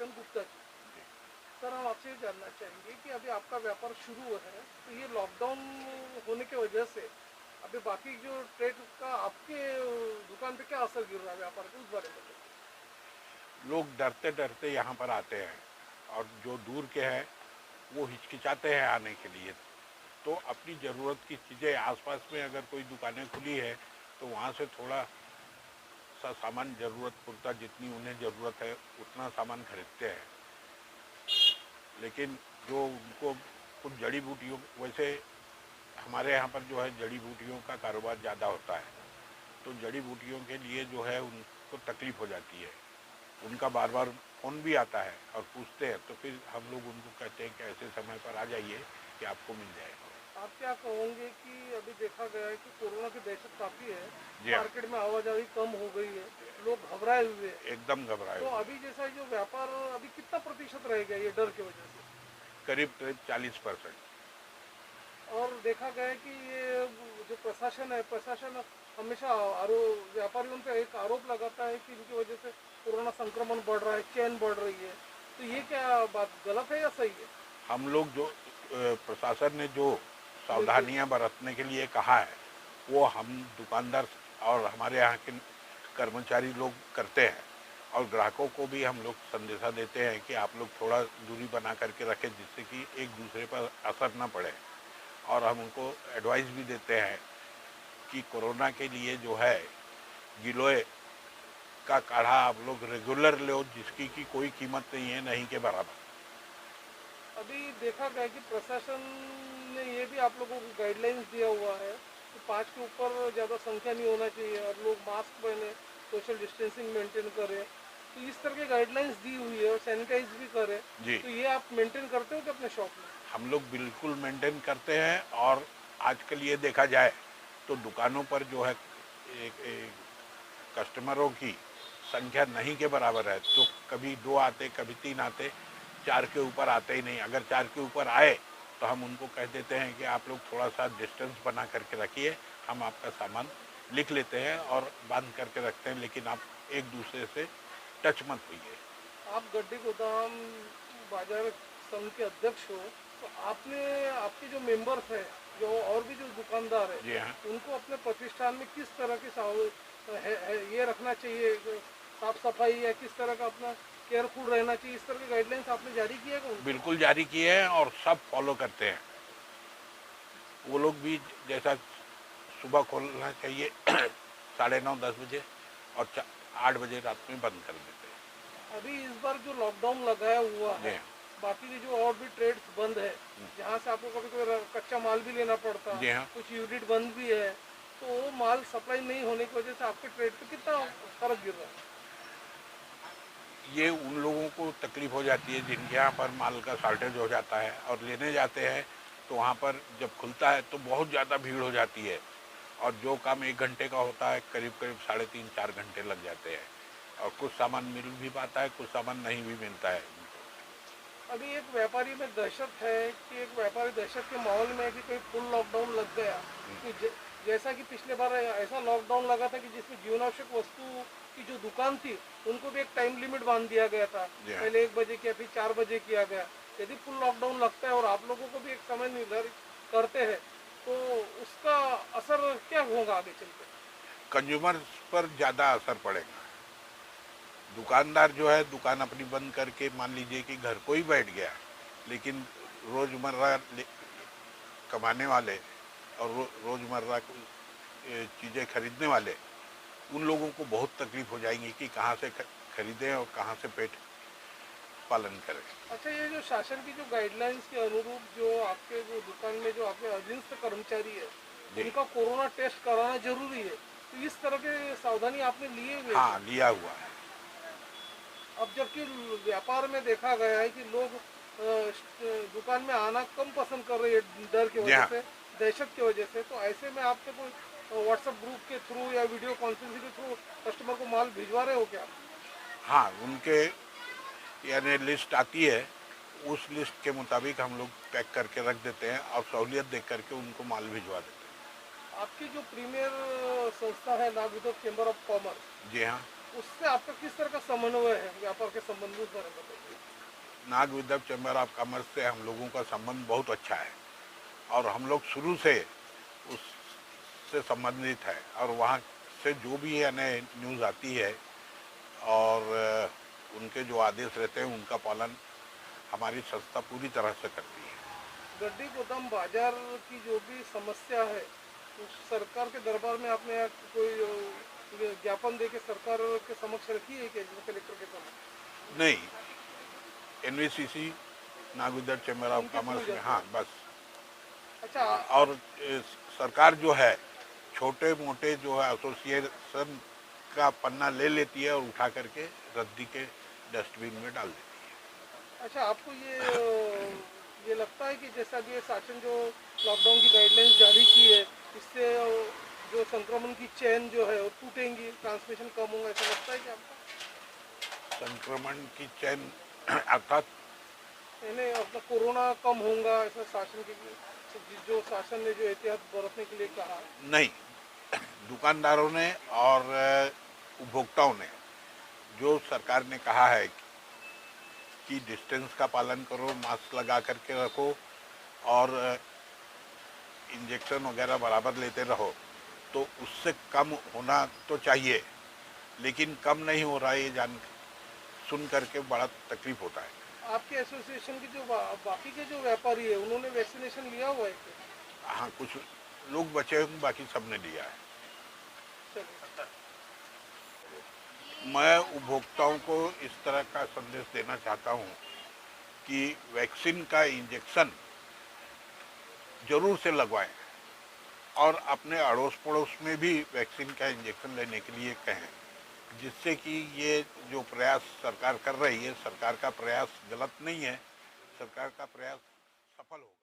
Kishan Gupta ji. Sir, हम आपसे ये जानना चाहेंगे कि अभी आपका व्यापार शुरू है, तो ये लॉकडाउन होने की वजह से अभी बाकी जो ट्रेड का आपके दुकान पे क्या असर गिर रहा है व्यापार के, उस बारे में बताइए। लोग डरते डरते यहाँ पर आते हैं और जो दूर के हैं वो हिचकिचाते हैं आने के लिए। तो अपनी ज़रूरत की चीज़ें आसपास में अगर कोई दुकानें खुली है तो वहाँ से थोड़ा सा सामान ज़रूरत पुरता जितनी उन्हें ज़रूरत है उतना सामान खरीदते हैं। लेकिन जो उनको कुछ जड़ी बूटियों, वैसे हमारे यहाँ पर जो है जड़ी बूटियों का कारोबार ज़्यादा होता है, तो जड़ी बूटियों के लिए जो है उनको तकलीफ़ हो जाती है। उनका बार बार फ़ोन भी आता है और पूछते हैं, तो फिर हम लोग उनको कहते हैं कि ऐसे समय पर आ जाइए कि आपको मिल जाएगा। आप क्या कहोगे कि अभी देखा गया है कि कोरोना की दहशत काफ़ी है, जी हाँ, मार्केट में आवाजाही कम हो गई है, लोग घबराए हुए हैं, एकदम घबराए तो हुए। अभी जैसा जो व्यापार अभी कितना प्रतिशत रह गया ये डर की वजह से? करीब करीब 40%। और देखा गया है कि ये जो प्रशासन है, प्रशासन हमेशा व्यापारियों पे एक आरोप लगाता है कि इनकी वजह से कोरोना संक्रमण बढ़ रहा है, चेन बढ़ रही है, तो ये क्या बात गलत है या सही है? हम लोग जो प्रशासन ने जो बिल्कुल। सावधानियां बरतने के लिए कहा है वो हम दुकानदार और हमारे यहाँ के कर्मचारी लोग करते हैं, और ग्राहकों को भी हम लोग संदेशा देते हैं कि आप लोग थोड़ा दूरी बना करके रखें जिससे कि एक दूसरे पर असर न पड़े। और हम उनको एडवाइस भी देते हैं कि कोरोना के लिए जो है गिलोय का काढ़ा आप लोग रेगुलर लो, जिसकी की कोई कीमत नहीं है, नहीं के बराबर। अभी देखा गया कि प्रशासन ने ये भी आप लोगों को गाइडलाइंस दिया हुआ है कि 5 के ऊपर ज़्यादा संख्या नहीं होना चाहिए और लोग मास्क पहने, सोशल डिस्टेंसिंग मेंटेन करें, तो इस तरह की गाइडलाइंस दी हुई है और सैनिटाइज भी करें, जी, तो ये आप मेंटेन करते हो कि अपने शॉप में? हम लोग बिल्कुल मेंटेन करते हैं। और आजकल ये देखा जाए तो दुकानों पर जो है एक कस्टमरों की संख्या नहीं के बराबर है, तो कभी 2 आते, कभी 3 आते, 4 के ऊपर आते ही नहीं। अगर 4 के ऊपर आए तो हम उनको कह देते हैं कि आप लोग थोड़ा सा डिस्टेंस बना करके रखिए, हम आपका सामान लिख लेते हैं और बांध करके रखते हैं, लेकिन आप एक दूसरे से टच मत होइए। आप गड्ढे गोदाम बाजार संघ के अध्यक्ष हो, तो आपने आपके जो मेंबर्स हैं, जो और भी जो दुकानदार है, जी हाँ, उनको अपने प्रतिष्ठान में किस तरह की ये रखना चाहिए, साफ सफाई या किस तरह का अपना केयरफुल रहना चाहिए, इस तरह की गाइडलाइंस आपने जारी किया है उनको? बिल्कुल जारी किए हैं और सब फॉलो करते हैं। वो लोग भी जैसा सुबह खोलना चाहिए 9:30-10 बजे, और 8 बजे रात में बंद कर देते अभी इस बार जो लॉकडाउन लगाया हुआ हैं। जी है, हाँ। बाकी के जो और भी ट्रेड्स बंद है, जहाँ से आपको कभी कभी कच्चा माल भी लेना पड़ता, जी हाँ, कुछ यूनिट बंद भी है, तो वो माल सप्लाई नहीं होने की वजह से आपके ट्रेड पे कितना फर्क गिर रहा है? ये उन लोगों को तकलीफ हो जाती है जिनके यहाँ पर माल का शॉर्टेज हो जाता है और लेने जाते हैं, तो वहाँ पर जब खुलता है तो बहुत ज़्यादा भीड़ हो जाती है, और जो काम 1 घंटे का होता है करीब करीब 3.5-4 घंटे लग जाते हैं, और कुछ सामान मिल भी पाता है, कुछ सामान नहीं भी मिलता है। अभी एक व्यापारी में दहशत है कि एक व्यापारी दहशत के माहौल में है कि कोई फुल लॉकडाउन लग गया, कि जैसा कि पिछले बार ऐसा लॉकडाउन लगा था कि जिसमें जीवनावश्यक वस्तु की जो दुकान थी उनको भी एक टाइम लिमिट बांध दिया गया था, जी हाँ, पहले 1 बजे किया, फिर 4 बजे किया गया। यदि फुल लॉकडाउन लगता है और आप लोगों को भी एक समय निर्धारित करते हैं, तो उसका असर क्या होगा आगे चल के? कंज्यूमर पर ज़्यादा असर पड़ेगा। दुकानदार जो है दुकान अपनी बंद करके मान लीजिए कि घर को ही बैठ गया, लेकिन रोज़मर्रा कमाने वाले और रोज़मर्रा चीज़ें खरीदने वाले, उन लोगों को बहुत तकलीफ हो जाएंगी कि कहाँ से खरीदें और कहाँ से पेट पालन करें। अच्छा, ये जो शासन की जो गाइडलाइंस के अनुरूप जो आपके जो दुकान में जो आपके अधीनस्थ कर्मचारी है, जी उनका कोरोना टेस्ट कराना जरूरी है, तो इस तरह के सावधानी आपने लिए हुए हाँ, क्या? लिया हुआ है। अब जबकि व्यापार में देखा गया है कि लोग दुकान में आना कम पसंद कर रहे हैं डर की जी वजह हाँ, से, दहशत की वजह से, तो ऐसे में आपके कोई व्हाट्सएप ग्रुप के थ्रू या वीडियो कॉन्फ्रेंसिंग के थ्रू कस्टमर को माल भिजवा रहे हो क्या? हाँ, उनके यानी लिस्ट आती है, उस लिस्ट के मुताबिक हम लोग पैक करके रख देते हैं और सहूलियत देख करके उनको माल भिजवा देते आपकी जो प्रीमियर संस्था है नागरिक चेंबर ऑफ कॉमर्स, हैं। जी हाँ, उससे आपका किस तरह का समन्वय है व्यापार के संबंध में, उस बारे में बताइए। नाग विद्याप चैम्बर ऑफ कॉमर्स से हम लोगों का संबंध बहुत अच्छा है और हम लोग शुरू से उससे संबंधित है और वहाँ से जो भी है नए न्यूज़ आती है और उनके जो आदेश रहते हैं उनका पालन हमारी संस्था पूरी तरह से करती है। गड्डी गोदाम बाजार की जो भी समस्या है उस सरकार के दरबार में आपने यहाँ कोई ज्ञापन दे के सरकार के समक्ष रखी है क्या, कलेक्टर के समक्ष? नहीं, एनवीसीसी नाग विद्याप चैम्बर ऑफ उनके थ्रू कॉमर्स में, जाते हाँ हैं? बस। अच्छा। और सरकार जो है छोटे मोटे जो है एसोसिएशन का पन्ना ले लेती है और उठा करके रद्दी के डस्टबिन में डाल देती अच्छा, आपको ये लगता है कि जैसा अभी ये शासन जो लॉकडाउन की गाइडलाइंस जारी की है इससे जो संक्रमण की चेन जो है वो टूटेंगी, ट्रांसमिशन कम होगा, ऐसा लगता है कि आपको? है संक्रमण की चैन अर्थात यानी अपना कोरोना कम होगा ऐसा शासन के जो शासन ने जो एहतियात बरतने के लिए कहा? नहीं, दुकानदारों ने और उपभोक्ताओं ने जो सरकार ने कहा है कि डिस्टेंस का पालन करो, मास्क लगा करके रखो और इंजेक्शन वगैरह बराबर लेते रहो, तो उससे कम होना तो चाहिए, लेकिन कम नहीं हो रहा है, ये जान सुन करके बड़ा तकलीफ होता है। आपके एसोसिएशन के जो बाकी के जो व्यापारी है उन्होंने वैक्सीनेशन लिया हुआ है क्या? हाँ, कुछ लोग बचे हैं, बाकी सबने लिया है। चलिए। मैं उपभोक्ताओं को इस तरह का संदेश देना चाहता हूँ कि वैक्सीन का इंजेक्शन जरूर से लगवाएं और अपने अड़ोस पड़ोस में भी वैक्सीन का इंजेक्शन लेने के लिए कहें, जिससे कि ये जो प्रयास सरकार कर रही है, सरकार का प्रयास गलत नहीं है, सरकार का प्रयास सफल होगा।